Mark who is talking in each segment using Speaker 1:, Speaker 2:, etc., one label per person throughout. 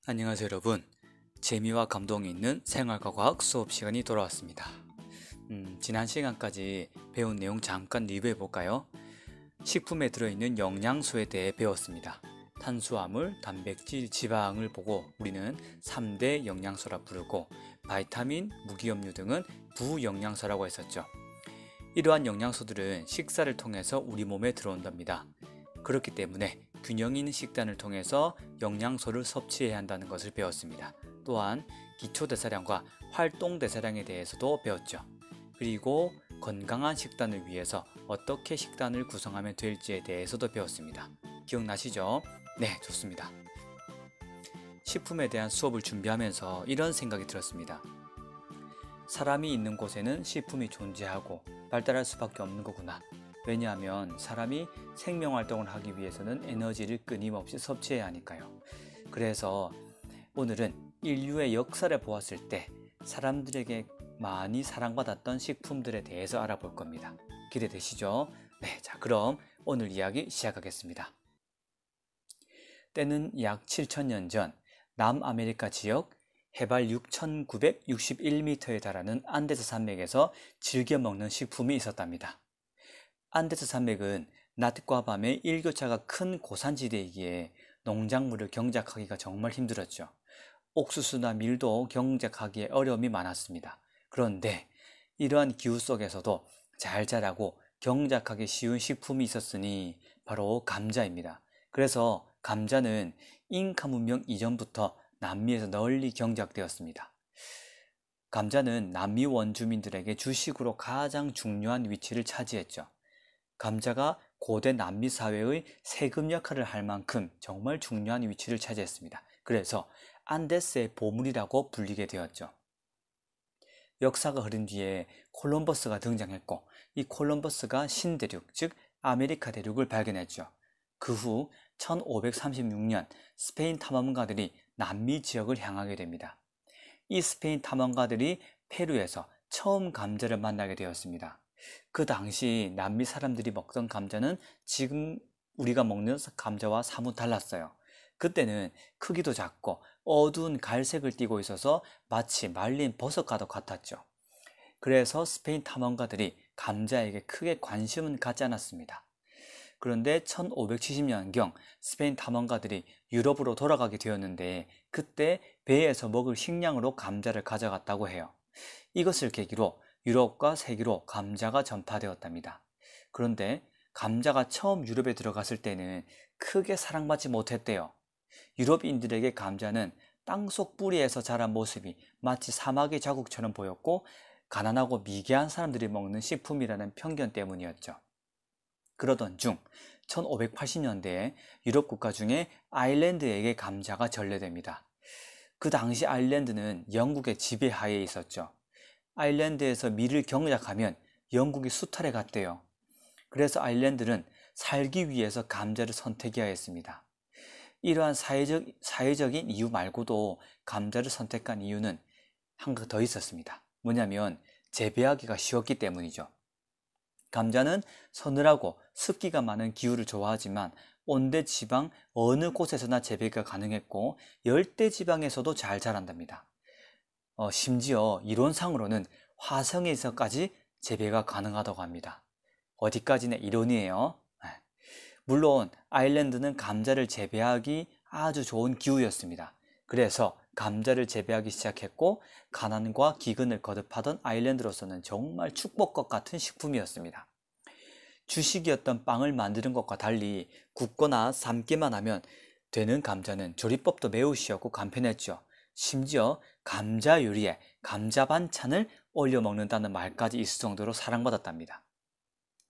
Speaker 1: 안녕하세요 여러분. 재미와 감동이 있는 생활과 과학 수업 시간이 돌아왔습니다. 지난 시간까지 배운 내용 잠깐 리뷰해 볼까요? 식품에 들어있는 영양소에 대해 배웠습니다. 탄수화물, 단백질, 지방을 보고 우리는 3대 영양소라 부르고 바이타민, 무기염류 등은 부영양소라고 했었죠. 이러한 영양소들은 식사를 통해서 우리 몸에 들어온답니다. 그렇기 때문에 균형 있는 식단을 통해서 영양소를 섭취해야 한다는 것을 배웠습니다. 또한 기초대사량과 활동대사량에 대해서도 배웠죠. 그리고 건강한 식단을 위해서 어떻게 식단을 구성하면 될지에 대해서도 배웠습니다. 기억나시죠? 네, 좋습니다. 식품에 대한 수업을 준비하면서 이런 생각이 들었습니다. 사람이 있는 곳에는 식품이 존재하고 발달할 수밖에 없는 거구나. 왜냐하면 사람이 생명활동을 하기 위해서는 에너지를 끊임없이 섭취해야 하니까요. 그래서 오늘은 인류의 역사를 보았을 때 사람들에게 많이 사랑받았던 식품들에 대해서 알아볼 겁니다. 기대되시죠? 네, 자 그럼 오늘 이야기 시작하겠습니다. 때는 약 7,000년 전 남아메리카 지역 해발 6,961m에 달하는 안데스 산맥에서 즐겨 먹는 식품이 있었답니다. 안데스 산맥은 낮과 밤의 일교차가 큰 고산지대이기에 농작물을 경작하기가 정말 힘들었죠. 옥수수나 밀도 경작하기에 어려움이 많았습니다. 그런데 이러한 기후 속에서도 잘 자라고 경작하기 쉬운 식품이 있었으니 바로 감자입니다. 그래서 감자는 잉카 문명 이전부터 남미에서 널리 경작되었습니다. 감자는 남미 원주민들에게 주식으로 가장 중요한 위치를 차지했죠. 감자가 고대 남미 사회의 세금 역할을 할 만큼 정말 중요한 위치를 차지했습니다. 그래서 안데스의 보물이라고 불리게 되었죠. 역사가 흐른 뒤에 콜럼버스가 등장했고 이 콜럼버스가 신대륙, 즉 아메리카 대륙을 발견했죠. 그 후 1536년 스페인 탐험가들이 남미 지역을 향하게 됩니다. 이 스페인 탐험가들이 페루에서 처음 감자를 만나게 되었습니다. 그 당시 남미 사람들이 먹던 감자는 지금 우리가 먹는 감자와 사뭇 달랐어요. 그때는 크기도 작고 어두운 갈색을 띠고 있어서 마치 말린 버섯과도 같았죠. 그래서 스페인 탐험가들이 감자에게 크게 관심은 갖지 않았습니다. 그런데 1570년경 스페인 탐험가들이 유럽으로 돌아가게 되었는데 그때 배에서 먹을 식량으로 감자를 가져갔다고 해요. 이것을 계기로 유럽과 세계로 감자가 전파되었답니다. 그런데 감자가 처음 유럽에 들어갔을 때는 크게 사랑받지 못했대요. 유럽인들에게 감자는 땅속 뿌리에서 자란 모습이 마치 사막의 자국처럼 보였고 가난하고 미개한 사람들이 먹는 식품이라는 편견 때문이었죠. 그러던 중 1580년대에 유럽 국가 중에 아일랜드에게 감자가 전래됩니다. 그 당시 아일랜드는 영국의 지배하에 있었죠. 아일랜드에서 밀을 경작하면 영국이 수탈에 갔대요. 그래서 아일랜드는 살기 위해서 감자를 선택해야 했습니다. 이러한 사회적인 이유 말고도 감자를 선택한 이유는 한 가 더 있었습니다. 뭐냐면 재배하기가 쉬웠기 때문이죠. 감자는 서늘하고 습기가 많은 기후를 좋아하지만 온대 지방 어느 곳에서나 재배가 가능했고 열대 지방에서도 잘 자란답니다. 심지어 이론상으로는 화성에서까지 재배가 가능하다고 합니다. 어디까지나 이론이에요. 물론 아일랜드는 감자를 재배하기 아주 좋은 기후였습니다. 그래서 감자를 재배하기 시작했고 가난과 기근을 거듭하던 아일랜드로서는 정말 축복과 같은 식품이었습니다. 주식이었던 빵을 만드는 것과 달리 굽거나 삶기만 하면 되는 감자는 조리법도 매우 쉬웠고 간편했죠. 심지어 감자 요리에 감자 반찬을 올려 먹는다는 말까지 있을 정도로 사랑받았답니다.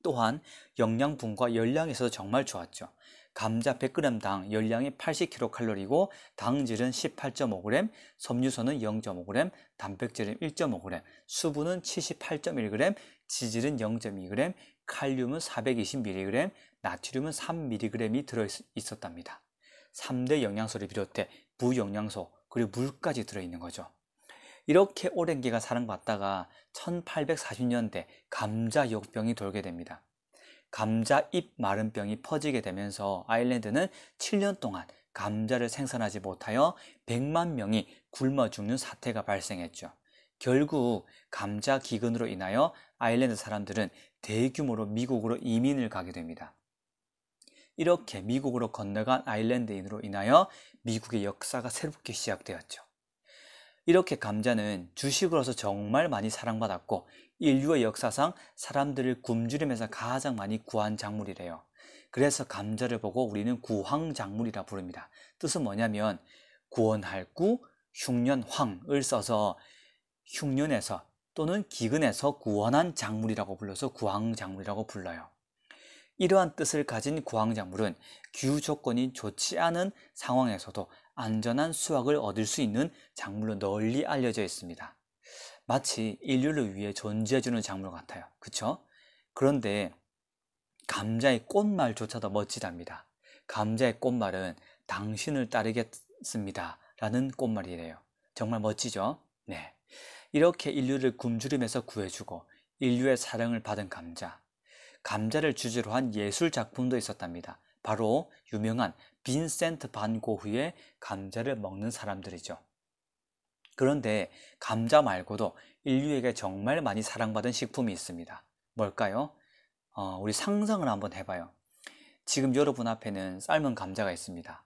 Speaker 1: 또한 영양분과 열량에서도 정말 좋았죠. 감자 100g당 열량이 80kcal이고 당질은 18.5g, 섬유소는 0.5g, 단백질은 1.5g, 수분은 78.1g, 지질은 0.2g, 칼륨은 420mg, 나트륨은 3mg이 들어있었답니다. 3대 영양소를 비롯해 부영양소 그리고 물까지 들어있는 거죠. 이렇게 오랜 기간 사랑받다가 1840년대 감자역병이 돌게 됩니다. 감자 잎 마른병이 퍼지게 되면서 아일랜드는 7년 동안 감자를 생산하지 못하여 100만 명이 굶어 죽는 사태가 발생했죠. 결국 감자 기근으로 인하여 아일랜드 사람들은 대규모로 미국으로 이민을 가게 됩니다. 이렇게 미국으로 건너간 아일랜드인으로 인하여 미국의 역사가 새롭게 시작되었죠. 이렇게 감자는 주식으로서 정말 많이 사랑받았고 인류의 역사상 사람들을 굶주리면서 가장 많이 구한 작물이래요. 그래서 감자를 보고 우리는 구황작물이라 부릅니다. 뜻은 뭐냐면 구원할 구, 흉년 황을 써서 흉년에서 또는 기근에서 구원한 작물이라고 불러서 구황작물이라고 불러요. 이러한 뜻을 가진 구황작물은 기후 조건이 좋지 않은 상황에서도 안전한 수확을 얻을 수 있는 작물로 널리 알려져 있습니다. 마치 인류를 위해 존재해주는 작물 같아요. 그쵸? 그런데 감자의 꽃말조차도 멋지답니다. 감자의 꽃말은 당신을 따르겠습니다 라는 꽃말이래요. 정말 멋지죠? 네. 이렇게 인류를 굶주림에서 구해주고 인류의 사랑을 받은 감자. 감자를 주제로 한 예술 작품도 있었답니다. 바로 유명한 빈센트 반 고흐의 감자를 먹는 사람들이죠. 그런데 감자 말고도 인류에게 정말 많이 사랑받은 식품이 있습니다. 뭘까요? 우리 상상을 한번 해봐요. 지금 여러분 앞에는 삶은 감자가 있습니다.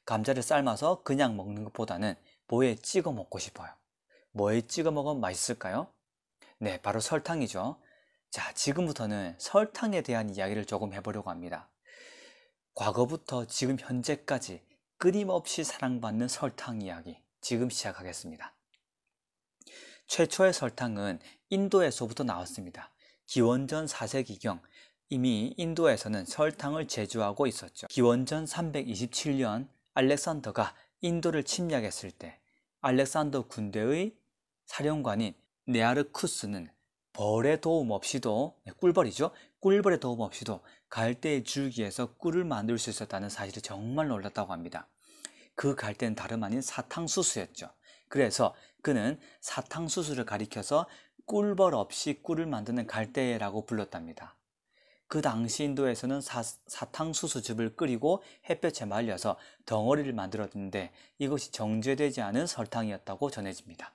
Speaker 1: 감자를 삶아서 그냥 먹는 것보다는 뭐에 찍어 먹고 싶어요. 뭐에 찍어 먹으면 맛있을까요? 네, 바로 설탕이죠. 자, 지금부터는 설탕에 대한 이야기를 조금 해보려고 합니다. 과거부터 지금 현재까지 끊임없이 사랑받는 설탕 이야기, 지금 시작하겠습니다. 최초의 설탕은 인도에서부터 나왔습니다. 기원전 4세기경 이미 인도에서는 설탕을 제조하고 있었죠. 기원전 327년 알렉산더가 인도를 침략했을 때 알렉산더 군대의 사령관인 네아르쿠스는 벌의 도움 없이도, 꿀벌이죠. 꿀벌의 도움 없이도 갈대의 줄기에서 꿀을 만들 수 있었다는 사실이 정말 놀랐다고 합니다. 그 갈대는 다름 아닌 사탕수수였죠. 그래서 그는 사탕수수를 가리켜서 꿀벌 없이 꿀을 만드는 갈대라고 불렀답니다. 그 당시 인도에서는 사탕수수즙을 끓이고 햇볕에 말려서 덩어리를 만들었는데 이것이 정제되지 않은 설탕이었다고 전해집니다.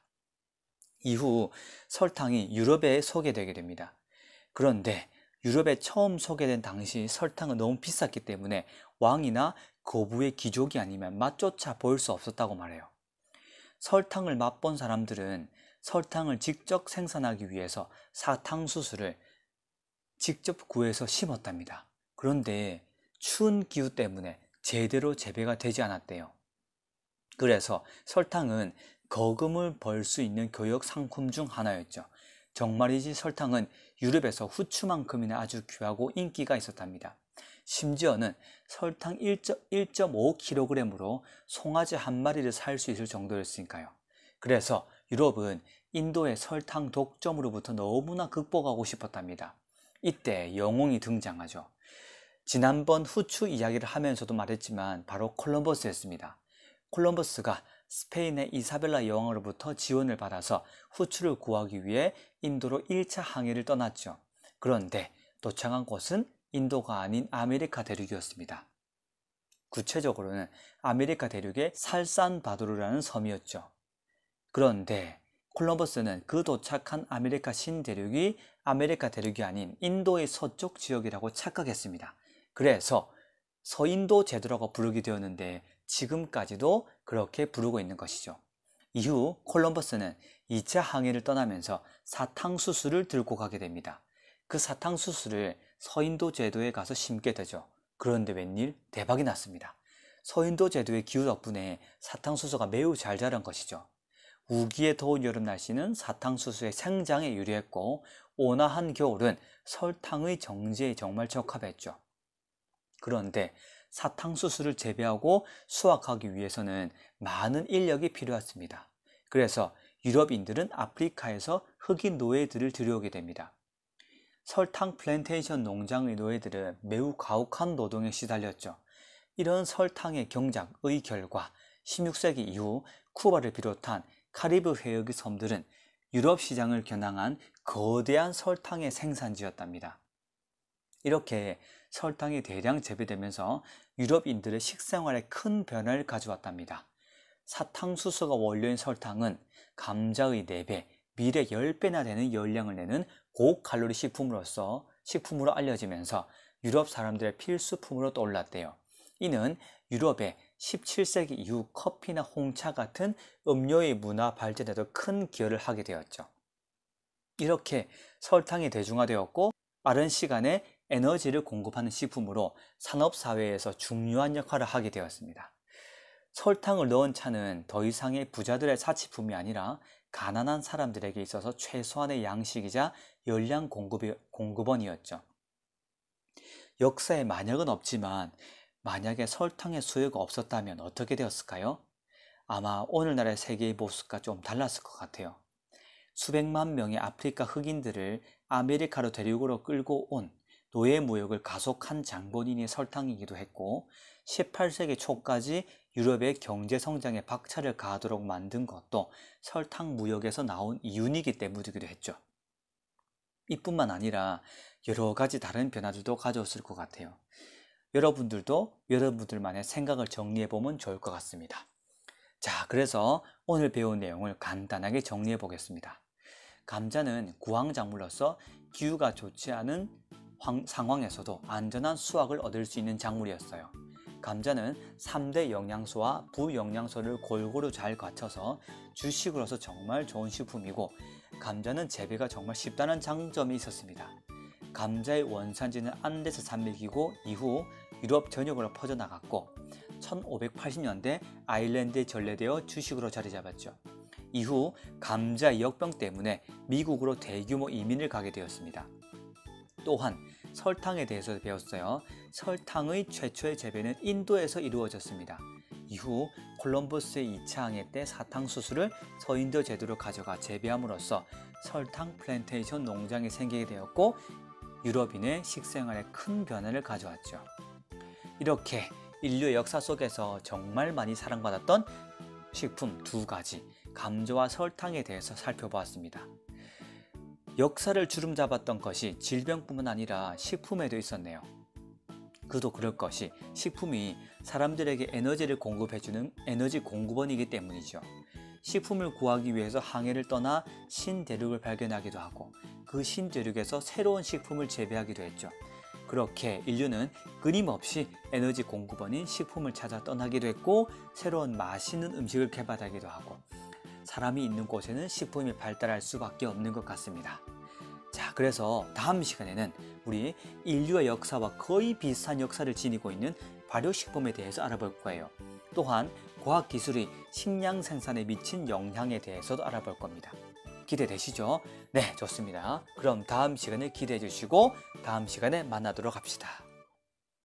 Speaker 1: 이후 설탕이 유럽에 소개되게 됩니다. 그런데 유럽에 처음 소개된 당시 설탕은 너무 비쌌기 때문에 왕이나 거부의 귀족이 아니면 맛조차 보일 수 없었다고 말해요. 설탕을 맛본 사람들은 설탕을 직접 생산하기 위해서 사탕수수를 직접 구해서 심었답니다. 그런데 추운 기후 때문에 제대로 재배가 되지 않았대요. 그래서 설탕은 거금을 벌 수 있는 교역 상품 중 하나였죠. 정말이지 설탕은 유럽에서 후추만큼이나 아주 귀하고 인기가 있었답니다. 심지어는 설탕 1.5kg으로 송아지 한 마리를 살 수 있을 정도였으니까요. 그래서 유럽은 인도의 설탕 독점으로부터 너무나 극복하고 싶었답니다. 이때 영웅이 등장하죠. 지난번 후추 이야기를 하면서도 말했지만 바로 콜럼버스였습니다. 콜럼버스가 스페인의 이사벨라 여왕으로부터 지원을 받아서 후추를 구하기 위해 인도로 1차 항해를 떠났죠. 그런데 도착한 곳은 인도가 아닌 아메리카 대륙이었습니다. 구체적으로는 아메리카 대륙의 살산바도르라는 섬이었죠. 그런데 콜럼버스는 그 도착한 아메리카 신대륙이 아메리카 대륙이 아닌 인도의 서쪽 지역이라고 착각했습니다. 그래서 서인도 제도라고 부르게 되었는데 지금까지도 그렇게 부르고 있는 것이죠. 이후 콜럼버스는 2차 항해를 떠나면서 사탕수수를 들고 가게 됩니다. 그 사탕수수를 서인도 제도에 가서 심게 되죠. 그런데 웬일 대박이 났습니다. 서인도 제도의 기후 덕분에 사탕수수가 매우 잘 자란 것이죠. 우기에 더운 여름 날씨는 사탕수수의 생장에 유리했고 온화한 겨울은 설탕의 정제에 정말 적합했죠. 그런데 사탕수수를 재배하고 수확하기 위해서는 많은 인력이 필요했습니다. 그래서 유럽인들은 아프리카에서 흑인 노예들을 들여오게 됩니다. 설탕 플랜테이션 농장의 노예들은 매우 가혹한 노동에 시달렸죠. 이런 설탕의 경작의 결과 16세기 이후 쿠바를 비롯한 카리브 해역의 섬들은 유럽 시장을 겨냥한 거대한 설탕의 생산지였답니다. 이렇게 설탕이 대량 재배되면서 유럽인들의 식생활에 큰 변화를 가져왔답니다. 사탕수수가 원료인 설탕은 감자의 4배, 밀의 10배나 되는 열량을 내는 고칼로리 식품으로 알려지면서 유럽 사람들의 필수품으로 떠올랐대요. 이는 유럽의 17세기 이후 커피나 홍차 같은 음료의 문화 발전에도 큰 기여를 하게 되었죠. 이렇게 설탕이 대중화되었고 빠른 시간에 에너지를 공급하는 식품으로 산업사회에서 중요한 역할을 하게 되었습니다. 설탕을 넣은 차는 더 이상의 부자들의 사치품이 아니라 가난한 사람들에게 있어서 최소한의 양식이자 열량 공급원이었죠. 역사에 만약은 없지만 만약에 설탕의 수요가 없었다면 어떻게 되었을까요? 아마 오늘날의 세계의 모습과 좀 달랐을 것 같아요. 수백만 명의 아프리카 흑인들을 아메리카로 대륙으로 끌고 온 노예무역을 가속한 장본인이 설탕이기도 했고 18세기 초까지 유럽의 경제성장에 박차를 가하도록 만든 것도 설탕 무역에서 나온 이윤이기 때문이기도 했죠. 이뿐만 아니라 여러 가지 다른 변화들도 가져왔을 것 같아요. 여러분들도 여러분들만의 생각을 정리해보면 좋을 것 같습니다. 자, 그래서 오늘 배운 내용을 간단하게 정리해 보겠습니다. 감자는 구황작물로서 기후가 좋지 않은 상황에서도 안전한 수확을 얻을 수 있는 작물이었어요. 감자는 3대 영양소와 부영양소를 골고루 잘 갖춰서 주식으로서 정말 좋은 식품이고 감자는 재배가 정말 쉽다는 장점이 있었습니다. 감자의 원산지는 안데스 산맥이고 이후 유럽 전역으로 퍼져나갔고 1580년대 아일랜드에 전래되어 주식으로 자리 잡았죠. 이후 감자 역병 때문에 미국으로 대규모 이민을 가게 되었습니다. 또한 설탕에 대해서 배웠어요. 설탕의 최초의 재배는 인도에서 이루어졌습니다. 이후 콜럼버스의 2차 항해 때 사탕수수를 서인도 제도로 가져가 재배함으로써 설탕 플랜테이션 농장이 생기게 되었고 유럽인의 식생활에 큰 변화를 가져왔죠. 이렇게 인류의 역사 속에서 정말 많이 사랑받았던 식품 2가지, 감자와 설탕에 대해서 살펴보았습니다. 역사를 주름잡았던 것이 질병뿐만 아니라 식품에도 있었네요. 그도 그럴 것이 식품이 사람들에게 에너지를 공급해주는 에너지 공급원이기 때문이죠. 식품을 구하기 위해서 항해를 떠나 신대륙을 발견하기도 하고 그 신대륙에서 새로운 식품을 재배하기도 했죠. 그렇게 인류는 끊임없이 에너지 공급원인 식품을 찾아 떠나기도 했고 새로운 맛있는 음식을 개발하기도 하고 사람이 있는 곳에는 식품이 발달할 수밖에 없는 것 같습니다. 자, 그래서 다음 시간에는 우리 인류의 역사와 거의 비슷한 역사를 지니고 있는 발효식품에 대해서 알아볼 거예요. 또한 과학기술이 식량 생산에 미친 영향에 대해서도 알아볼 겁니다. 기대되시죠? 네, 좋습니다. 그럼 다음 시간에 기대해 주시고 다음 시간에 만나도록 합시다.